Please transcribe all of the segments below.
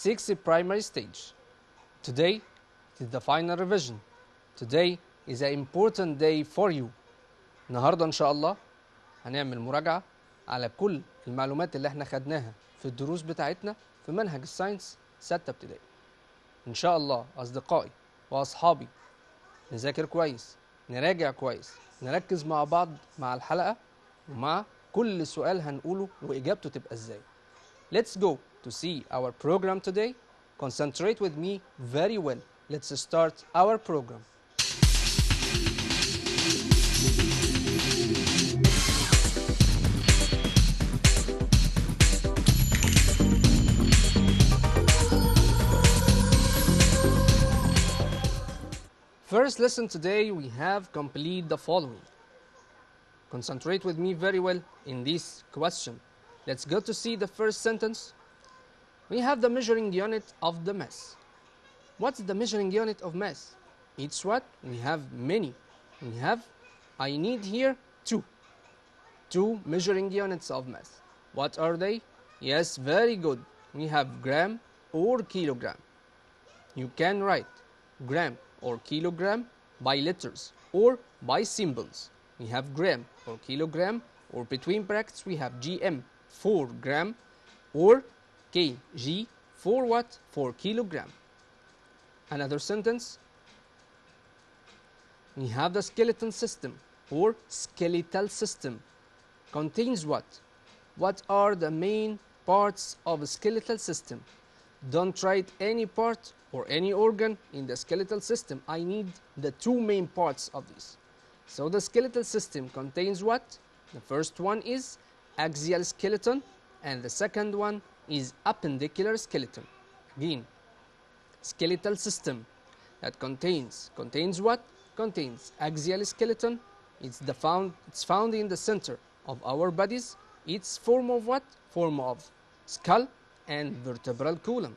6th primary stage. Today it is the final revision. Today is an important day for you. النهارده إن شاء الله هنعمل مراجعة على كل المعلومات اللي احنا خدناها في الدروس بتاعتنا في منهج الساينس 6 ابتدائي. إن شاء الله أصدقائي وأصحابي نذاكر كويس، نراجع كويس، نركز مع بعض مع الحلقة ومع كل سؤال هنقوله وإجابته تبقى إزاي. Let's go to see our program today. Concentrate with me very well. Let's start our program. First lesson today we have complete the following. Concentrate with me very well in this question. Let's go to see the first sentence. We have the measuring unit of the mass. What's the measuring unit of mass? It's what? We have many. I need here two measuring units of mass. What are they? Yes, very good. We have gram or kilogram. You can write gram or kilogram by letters or by symbols. We have gram or kilogram, or between brackets we have gm for gram or kg for what? For kilogram. Another sentence. We have the skeleton system or skeletal system. Contains what? What are the main parts of a skeletal system? Don't write any part or any organ in the skeletal system. I need the two main parts of this. So the skeletal system contains what? The first one is axial skeleton and the second one is appendicular skeleton. Again, skeletal system that contains what? Contains axial skeleton. It's found in the center of our bodies. It's form of what? Form of skull and vertebral column.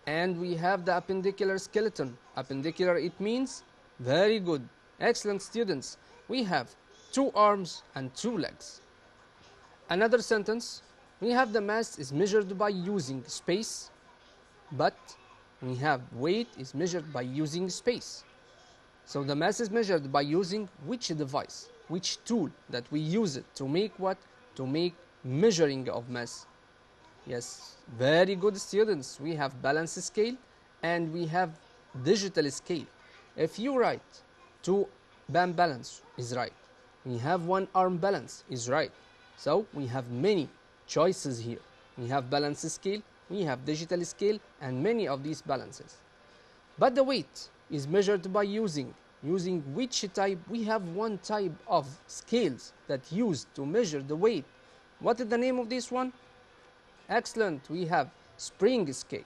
And we have the appendicular skeleton. Appendicular, it means very good. Excellent students. We have 2 arms and 2 legs. Another sentence. We have the mass is measured by using space, but we have weight is measured by using space. So the mass is measured by using which device, which tool that we use it to make what? To make measuring of mass. Yes, very good students. We have balance scale and we have digital scale. If you write 2 band balance is right. We have 1 arm balance is right. So we have many choices here. We have balance scale, we have digital scale and many of these balances. But the weight is measured by using which type? We have 1 type of scales that used to measure the weight. What is the name of this one? Excellent. We have spring scale.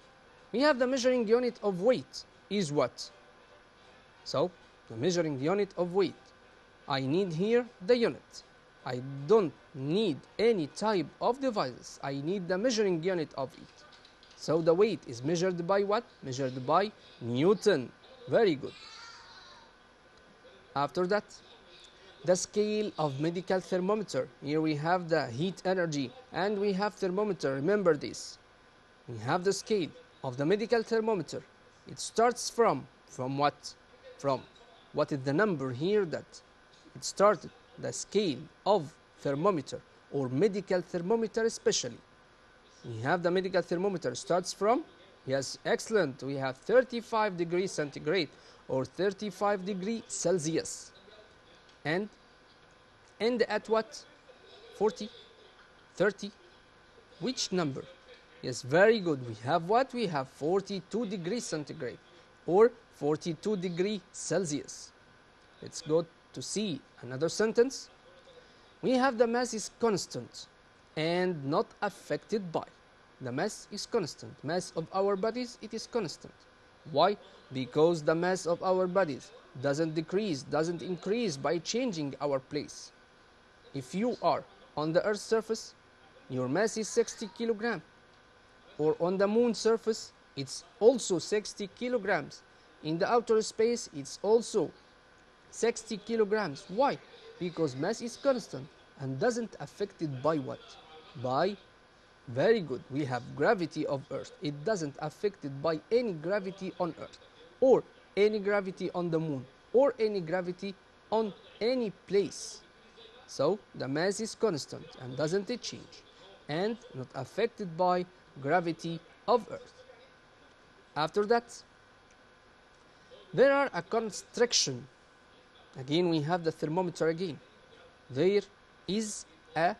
We have the measuring unit of weight is what? So the measuring unit of weight. I need here the unit. I don't need any type of devices. I need the measuring unit of it. So the weight is measured by what? Measured by Newton. Very good. After that, the scale of medical thermometer. Here we have the heat energy and we have thermometer. Remember this. We have the scale of the medical thermometer. It starts from what? From what is the number here that it started? The scale of thermometer or medical thermometer especially. We have the medical thermometer starts from, yes, excellent. We have 35 degrees centigrade or 35 degrees Celsius. And end at what? 40, 30. Which number? Yes, very good. We have what? We have 42 degrees centigrade or 42 degrees Celsius. Let's go to see another sentence. We have the mass is constant and not affected by. The mass is constant. Mass of our bodies, it is constant. Why? Because the mass of our bodies doesn't decrease, doesn't increase by changing our place. If you are on the Earth's surface, your mass is 60 kilogram. Or on the moon surface, it's also 60 kilograms. In the outer space, it's also 60 kilograms. Why? Because mass is constant and doesn't affected by what? By Very good. We have gravity of Earth. It doesn't affected by any gravity on Earth, or any gravity on the moon, or any gravity on any place. So the mass is constant and doesn't it change, and not affected by gravity of Earth. After that, there are a constriction. Again, we have the thermometer again. There is a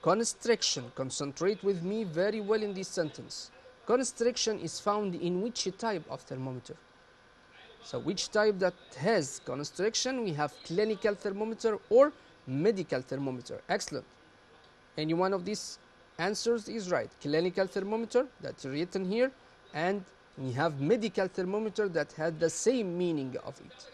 constriction. Concentrate with me very well in this sentence. Constriction is found in which type of thermometer? So which type that has constriction? We have clinical thermometer or medical thermometer. Excellent. Any one of these answers is right. Clinical thermometer, that's written here, and we have medical thermometer that had the same meaning of it.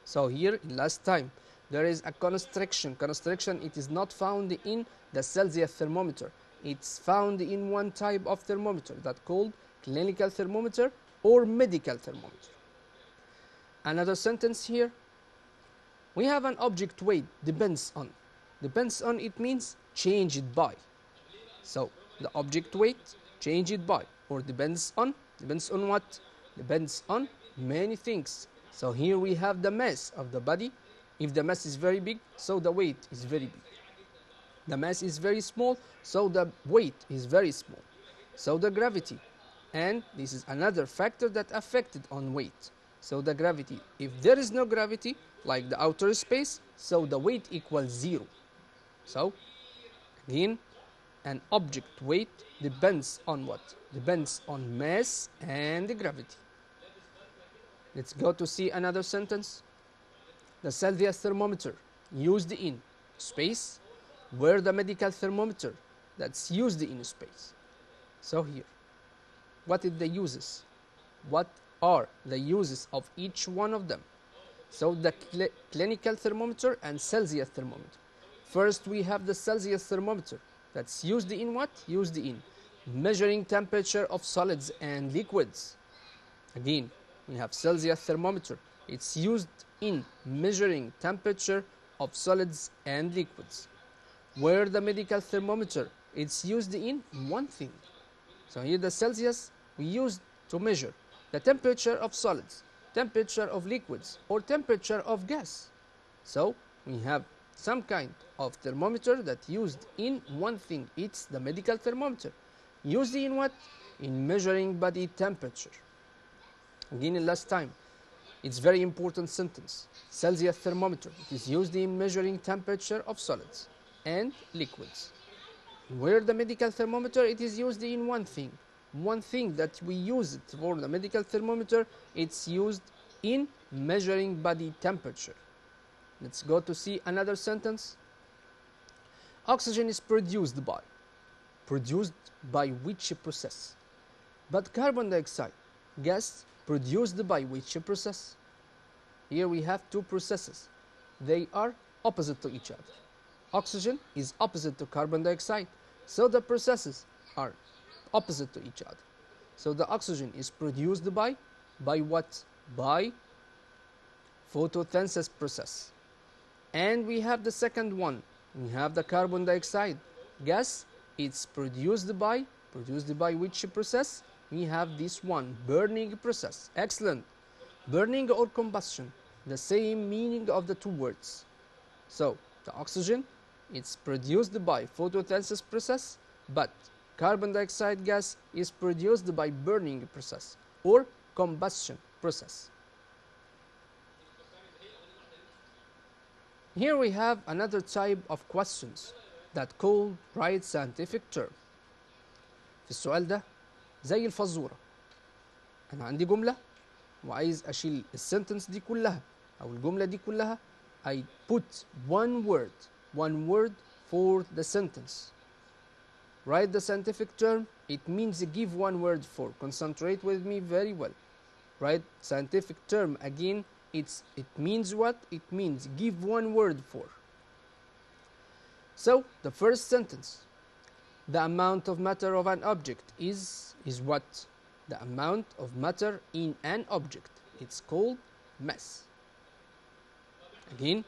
So here, last time, there is a constriction. Constriction, it is not found in the Celsius thermometer. It's found in one type of thermometer that called clinical thermometer or medical thermometer. Another sentence here. We have an object weight depends on. Depends on, it means changed by. So the object weight changed by, or depends on what? Depends on many things. So here we have the mass of the body. If the mass is very big, so the weight is very big. The mass is very small, so the weight is very small. So the gravity, and this is another factor that affected on weight. So the gravity, if there is no gravity, like the outer space, so the weight equals 0. So again, an object weight depends on what? Depends on mass and gravity. Let's go to see another sentence. The Celsius thermometer used in space, where the medical thermometer that's used in space. So here, what is the uses? What are the uses of each one of them? So the clinical thermometer and Celsius thermometer. First, we have the Celsius thermometer that's used in what? Used in measuring temperature of solids and liquids. Again, we have Celsius thermometer. It's used in measuring temperature of solids and liquids. Where the medical thermometer, it's used in one thing. So here the Celsius we use to measure the temperature of solids, temperature of liquids, or temperature of gas. So we have some kind of thermometer that used in one thing. It's the medical thermometer. Used in what? In measuring body temperature. Again, last time, it's very important sentence. Celsius thermometer, it is used in measuring temperature of solids and liquids. Where the medical thermometer, it is used in one thing. One thing that we use it for the medical thermometer, it's used in measuring body temperature. Let's go to see another sentence. Oxygen is produced by. Produced by which process? But carbon dioxide gas produced by which process? Here we have two processes. They are opposite to each other. Oxygen is opposite to carbon dioxide, so the processes are opposite to each other. So the oxygen is produced by what? By photosynthesis process. And we have the second one. We have the carbon dioxide gas. It's produced by which process? We have this one, burning process. Excellent. Burning or combustion, the same meaning of the two words. So the oxygen, it's produced by photosynthesis process, but carbon dioxide gas is produced by burning process or combustion process. Here we have another type of questions that called write scientific term. في السؤال ده زي الفزورة، أنا عندي جملة وعايز أشيل السنتنس دي كلها أو الجملة دي كلها. I put one word for the sentence. Write the scientific term, it means give one word for. Concentrate with me very well. Write scientific term again, it means what? It means give one word for. So the first sentence, the amount of matter of an object is what? The amount of matter in an object. It's called mass. Again,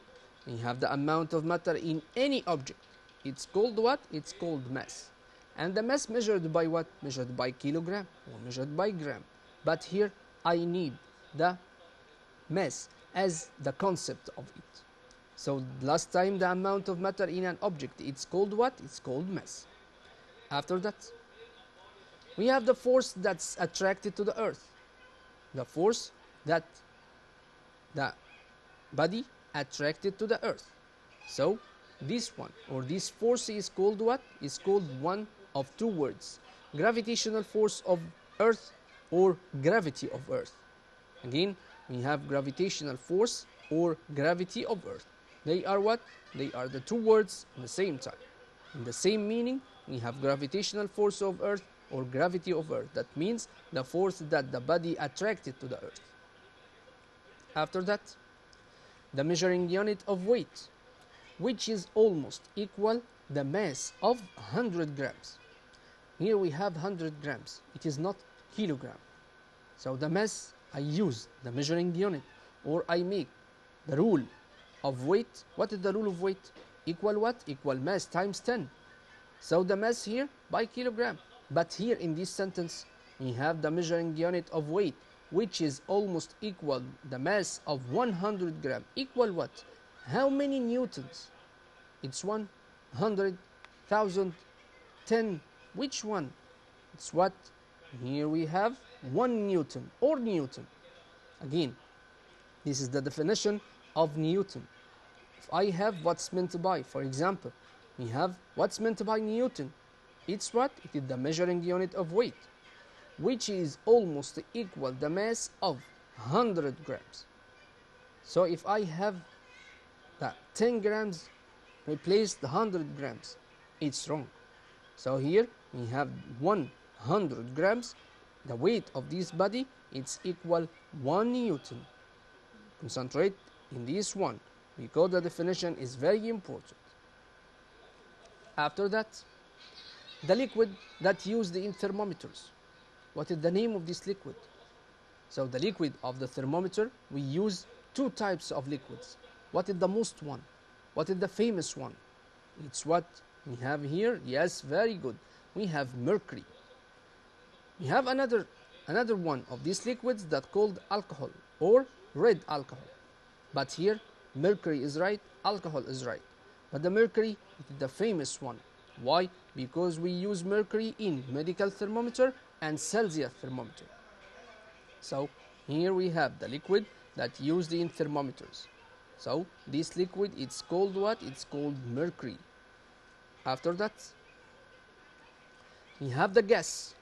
we have the amount of matter in any object. It's called what? It's called mass. And the mass measured by what? Measured by kilogram or measured by gram. But here I need the mass as the concept of it. So last time the amount of matter in an object, it's called what? It's called mass. After that, we have the force that's attracted to the earth. The force that the body attracted to the earth. So this one or this force is called what? Is called one of two words: gravitational force of earth or gravity of earth. Again, we have gravitational force or gravity of earth. They are what? They are the two words at the same time. In the same meaning, we have gravitational force of earth or gravity of earth. That means the force that the body attracted to the earth. After that, the measuring unit of weight, which is almost equal the mass of 100 grams. Here we have 100 grams. It is not kilogram. So the mass, I use the measuring unit, or I make the rule of weight. What is the rule of weight? Equal what? Equal mass times 10. So the mass here by kilogram. But here in this sentence, we have the measuring unit of weight, which is almost equal the mass of 100 gram. Equal what? How many newtons? It's 100, 1000, 10. Which one? It's what? Here we have 1 Newton or Newton. Again, this is the definition of Newton. If I have what's meant by, for example, we have what's meant by Newton. It's what? It is the measuring unit of weight, which is almost equal the mass of 100 grams. So if I have that 10 grams replace the 100 grams, it's wrong. So here we have 100 grams. The weight of this body, it's equal 1 Newton. Concentrate in this one because the definition is very important. After that, the liquid that used in thermometers. What is the name of this liquid? So the liquid of the thermometer, we use two types of liquids. What is the most one? What is the famous one? It's what we have here. Yes, very good. We have mercury. We have another one of these liquids that called alcohol or red alcohol. But here mercury is right, alcohol is right. But the mercury is the famous one. Why? Because we use mercury in medical thermometer and Celsius thermometer. So here we have the liquid that used in thermometers. So this liquid, it's called what? It's called mercury. After that, we have the gas.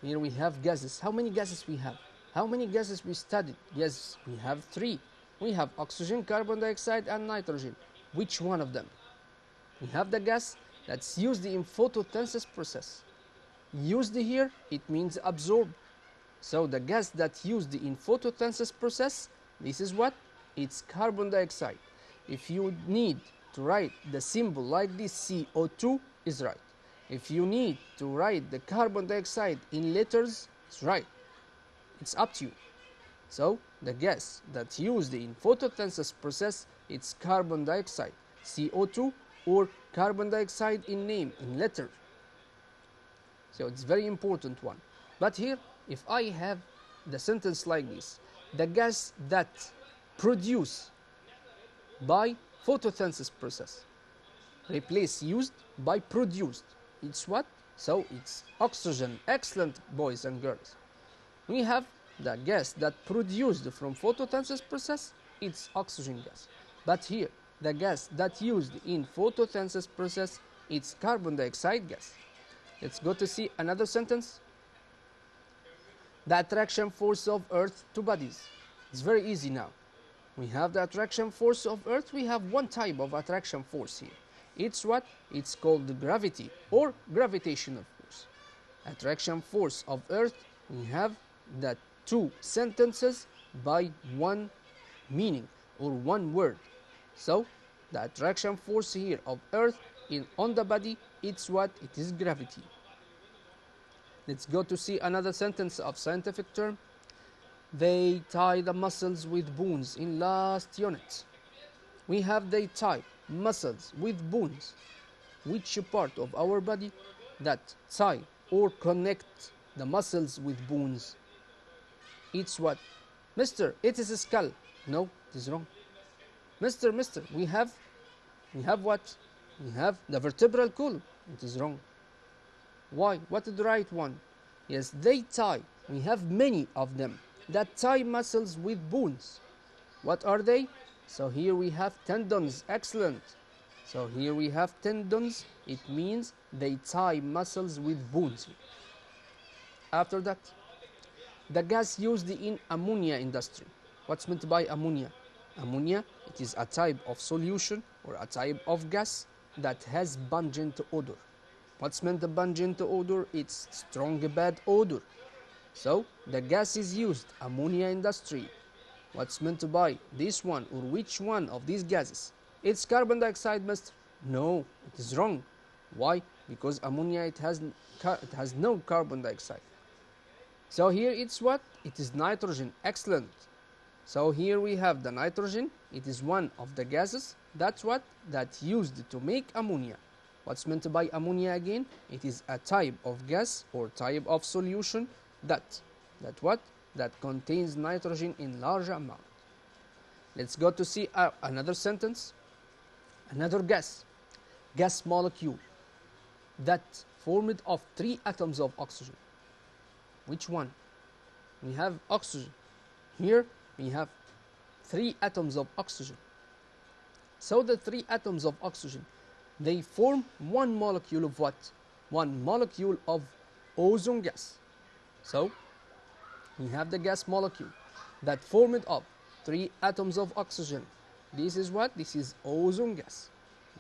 Here we have gases. How many gases we have? How many gases we studied? Yes, we have 3. We have oxygen, carbon dioxide, and nitrogen. Which one of them? We have the gas that's used in photosynthesis process. Used here, it means absorb. So the gas that's used in photosynthesis process, this is what? It's carbon dioxide. If you need to write the symbol like this, CO2 is right. If you need to write the carbon dioxide in letters, it's right. It's up to you. So the gas that's used in photosynthesis process, it's carbon dioxide, CO2, or carbon dioxide in name, in letter. So it's very important one. But here, if I have the sentence like this, the gas that produced by photosynthesis process, replace used by produced. It's what? So it's oxygen. Excellent, boys and girls. We have the gas that produced from photosynthesis process, it's oxygen gas. But here, the gas that used in photosynthesis process, it's carbon dioxide gas. Let's go to see another sentence. The attraction force of Earth to bodies. It's very easy now. We have the attraction force of Earth. We have one type of attraction force here. It's what? It's called gravity or gravitational force. Attraction force of Earth, we have the 2 sentences by one meaning or one word. So the attraction force here of Earth on the body, it's what? It is gravity. Let's go to see another sentence of scientific term. They tie the muscles with bones in last unit. We have they tie muscles with bones. Which part of our body? that tie or connect the muscles with bones? It's what? Mister, it is a skull. No, it is wrong. Mister, we have what? We have the vertebral column. It is wrong. Why? What is the right one? Yes, they tie. We have many of them that tie muscles with bones. What are they? So here we have tendons. Excellent. So here we have tendons. It means they tie muscles with bones. After that, the gas used in ammonia industry. What's meant by ammonia? Ammonia, it is a type of solution or a type of gas that has pungent odor. What's meant by pungent odor? It's strong bad odor. So the gas is used, ammonia industry. What's meant by this one or which one of these gases? It's carbon dioxide, mister. No, it is wrong. Why? Because ammonia, it has no carbon dioxide. So here it's what? It is nitrogen. Excellent. So here we have the nitrogen. It is one of the gases. That's what? That's used to make ammonia. What's meant by ammonia again? It is a type of gas or type of solution that what? That contains nitrogen in large amount. Let's go to see another sentence. Another gas molecule that formed of 3 atoms of oxygen. Which one? We have oxygen. Here we have 3 atoms of oxygen. So the 3 atoms of oxygen, they form one molecule of what? One molecule of ozone gas. So we have the gas molecule that formed of 3 atoms of oxygen. This is what? This is ozone gas.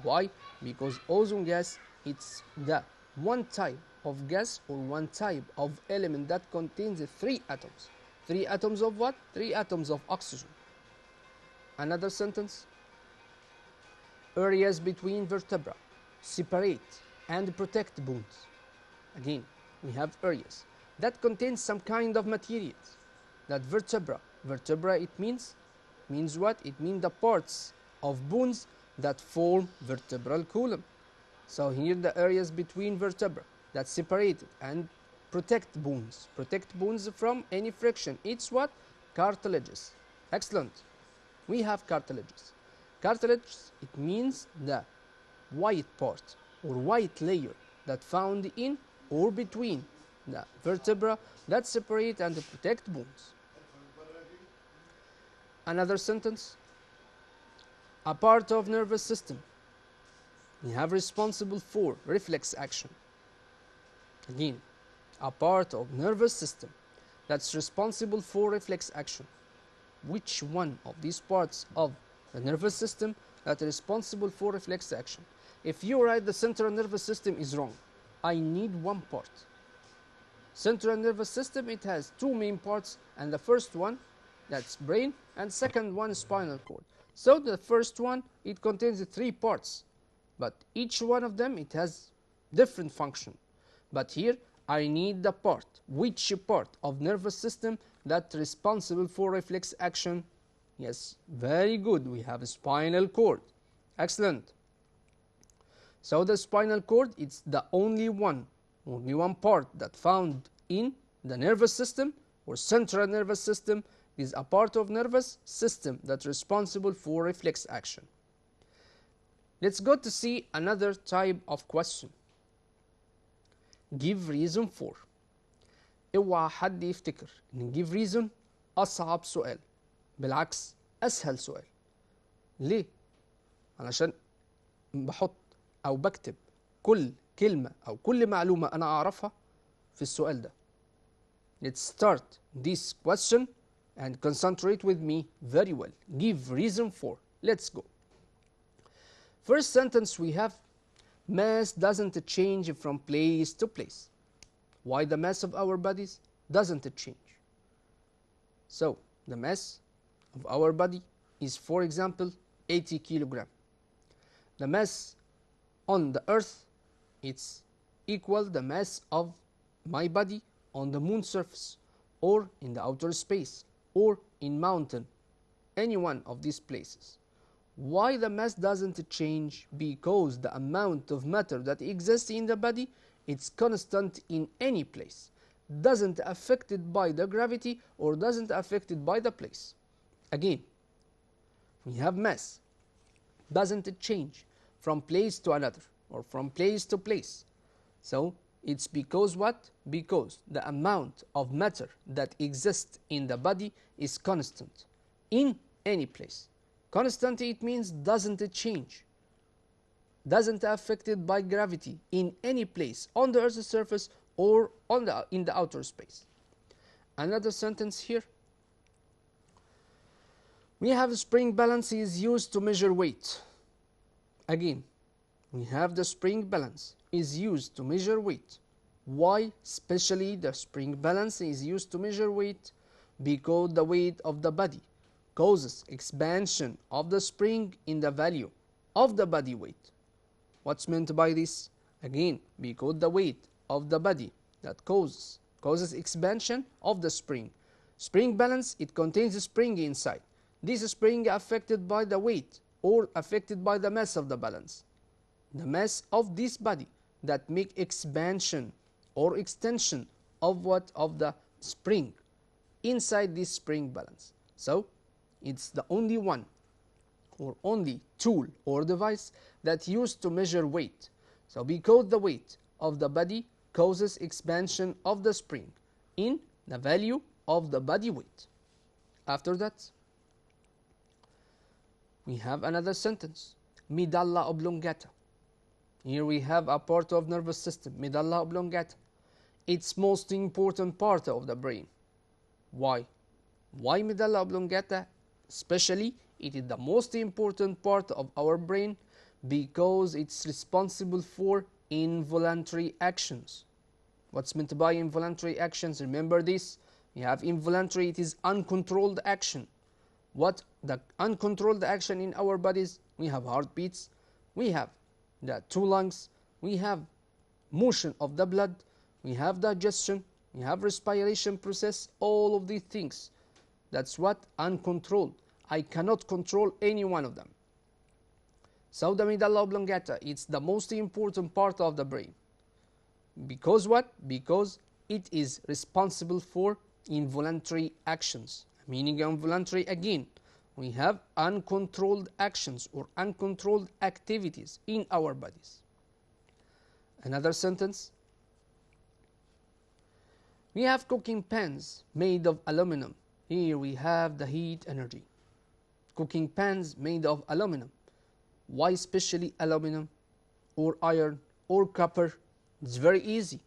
Why? Because ozone gas, it's the one type of gas or one type of element that contains 3 atoms. 3 atoms of what? 3 atoms of oxygen. Another sentence. Areas between vertebrae separate and protect bones. Again, we have areas that contain some kind of materials. That vertebra, it means what? It means the parts of bones that form vertebral column. So here the areas between vertebrae that separate and protect bones from any friction. It's what? Cartilages. Excellent. We have cartilages. Cartilages, it means the white part or white layer that found in or between the vertebra that separate and protect bones. Another sentence. A part of nervous system we have responsible for reflex action. Again, a part of nervous system that's responsible for reflex action. Which one of these parts of the nervous system that is responsible for reflex action? If you write the central nervous system is wrong. I need one part. Central nervous system, it has 2 main parts, and the first one, that's brain, and second one, spinal cord. So the first one, it contains 3 parts, but each one of them, it has different function. But here, I need the part. Which part of nervous system that's responsible for reflex action? Yes, very good. We have a spinal cord. Excellent. So the spinal cord, it's the only one part that found in the nervous system or central nervous system is a part of nervous system that's responsible for reflex action. Let's go to see another type of question. Give reason for. اوعى حد يفتكر ان give reason اصعب سؤال. بالعكس اسهل سؤال. ليه؟ علشان بحط او بكتب كل كلمة او كل معلومة انا اعرفها في السؤال ده. Let's start this question and concentrate with me very well. Give reason for. Let's go. First sentence we have, mass doesn't change from place to place. Why the mass of our bodies doesn't change? So the mass of our body is, for example, 80 kilogram. The mass on the earth, it's equal the mass of my body on the moon surface or in the outer space or in mountain, any one of these places. Why the mass doesn't change? Because the amount of matter that exists in the body, It's constant in any place, doesn't affected by the gravity or doesn't affected by the place. Again, we have mass, doesn't it change from place to another or from place to place. So it's because what? Because the amount of matter that exists in the body is constant in any place. Constant, it means doesn't it change, doesn't affected by gravity in any place on the Earth's surface or in the outer space. Another sentence here. We have spring balance is used to measure weight. Again, we have the spring balance is used to measure weight. Why especially the spring balance is used to measure weight? Because the weight of the body causes expansion of the spring in the value of the body weight. What's meant by this? Again, because the weight of the body that causes expansion of the spring. Spring balance, it contains a spring inside. This spring affected by the weight or affected by the mass of the balance. The mass of this body that make expansion or extension of what? Of the spring inside this spring balance. So it's the only one or only tool or device that used to measure weight. So because the weight of the body causes expansion of the spring in the value of the body weight. After that, we have another sentence, medulla oblongata. Here we have a part of nervous system, medulla oblongata. It's most important part of the brain. Why? Why medulla oblongata? Especially, it is the most important part of our brain because it's responsible for involuntary actions. What's meant by involuntary actions? Remember this. We have involuntary, it is uncontrolled action. What the uncontrolled action in our bodies? We have heartbeats, we have the two lungs, we have motion of the blood, we have digestion, we have respiration process, all of these things. That's what? Uncontrolled. I cannot control any one of them. So the medulla oblongata, it's the most important part of the brain. Because what? Because it is responsible for involuntary actions. Meaning involuntary, again, we have uncontrolled actions or uncontrolled activities in our bodies. Another sentence. We have cooking pans made of aluminum. Here we have the heat energy. Cooking pans made of aluminum. Why especially aluminum or iron or copper? It's very easy.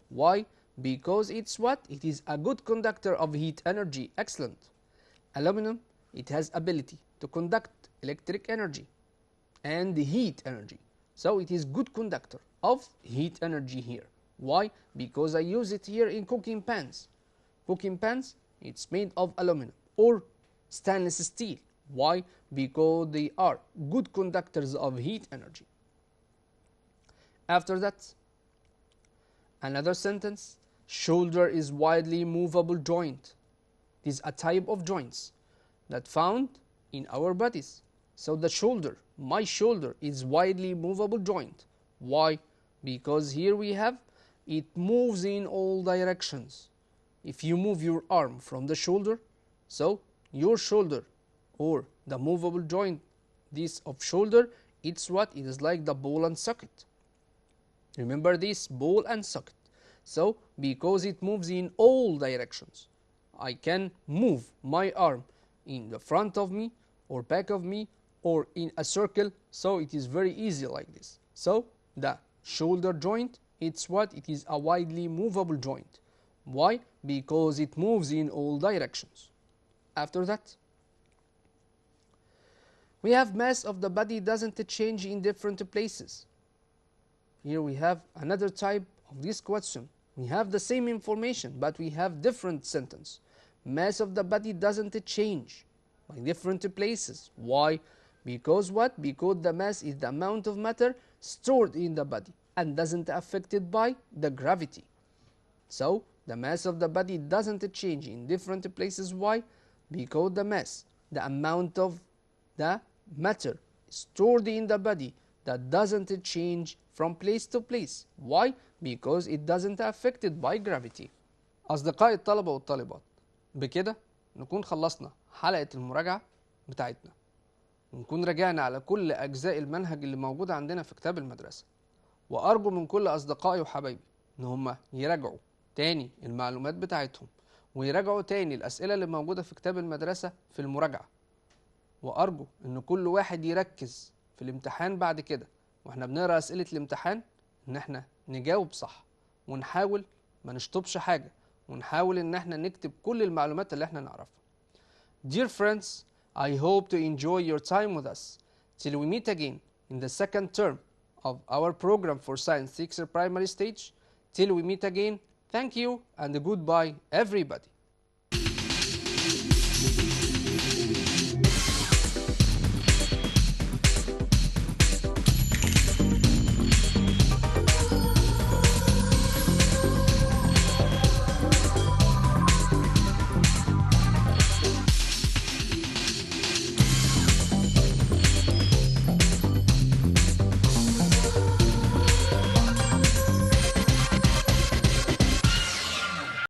Why? Because it's what? It is a good conductor of heat energy. Excellent. Aluminum, it has ability to conduct electric energy and heat energy. So it is good conductor of heat energy here. Why? Because I use it here in cooking pans. Cooking pans, it's made of aluminum or stainless steel. Why? Because they are good conductors of heat energy. After that, another sentence. Shoulder is widely movable joint. It is a type of joints that found in our bodies. So the shoulder, my shoulder, is widely movable joint. Why? Because here we have, it moves in all directions. If you move your arm from the shoulder, so your shoulder or the movable joint, this of shoulder, it's what? It is like the ball and socket. Remember this, ball and socket. So because it moves in all directions, I can move my arm in the front of me or back of me or in a circle. So it is very easy like this. So the shoulder joint, it's what? It is a widely movable joint. Why? Because it moves in all directions. After that, we have mass of the body doesn't change in different places. Here we have another type of this question. We have the same information, but we have different sentence. Mass of the body doesn't change by different places. Why? Because what? Because the mass is the amount of matter stored in the body and doesn't affected by the gravity. So the mass of the body doesn't change in different places. Why? Because the mass, the amount of the matter stored in the body, that doesn't change from place to place. Why? because it doesn't affected by gravity. أصدقائي الطلبة والطالبات، بكده نكون خلصنا حلقة المراجعة بتاعتنا، ونكون راجعنا على كل أجزاء المنهج اللي موجودة عندنا في كتاب المدرسة. وأرجو من كل أصدقائي وحبايبي إن هم يراجعوا تاني المعلومات بتاعتهم، ويراجعوا تاني الأسئلة اللي موجودة في كتاب المدرسة في المراجعة. وأرجو إن كل واحد يركز في الامتحان بعد كده وإحنا بنقرأ أسئلة الامتحان إن إحنا نجاوب صح، ونحاول ما نشطبش حاجة، ونحاول إن إحنا نكتب كل المعلومات اللي إحنا نعرفها. Dear friends, I hope to enjoy your time with us. Till we meet again in the second term of our program for Science 6 primary stage. Till we meet again, thank you and goodbye everybody.